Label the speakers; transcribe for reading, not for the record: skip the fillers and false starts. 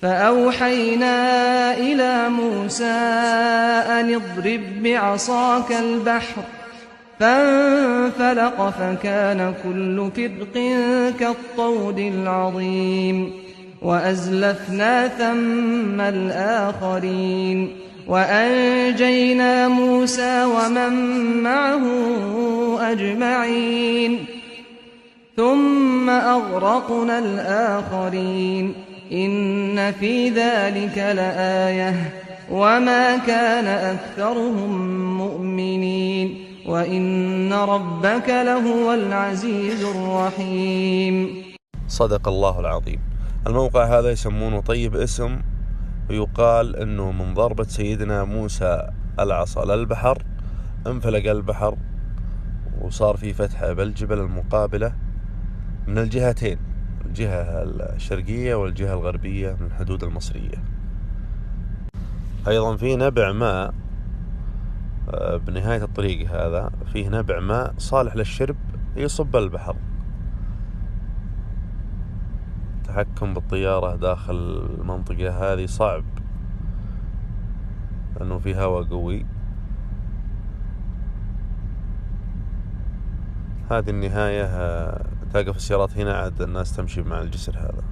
Speaker 1: فأوحينا إلى موسى أن اضرب بعصاك البحر فانفلق فكان كل فرق كالطود العظيم وأزلفنا ثم الآخرين وأنجينا موسى ومن معه أجمعين ثم أغرقنا الآخرين إن في ذلك لآية وما كان أكثرهم مؤمنين وإن ربك لهو العزيز الرحيم.
Speaker 2: صدق الله العظيم. الموقع هذا يسمونه طيب اسم، ويقال أنه من ضربة سيدنا موسى العصا للبحر انفلق البحر وصار في فتحة بالجبل المقابلة من الجهتين، الجهة الشرقية والجهة الغربية من الحدود المصرية. أيضا في نبع ماء بنهاية الطريق هذا، فيه نبع ماء صالح للشرب يصب البحر. التحكم بالطيارة داخل المنطقة هذه صعب لأنه في هواء قوي. هذه النهاية، تقف السيارات هنا عاد الناس تمشي مع الجسر هذا.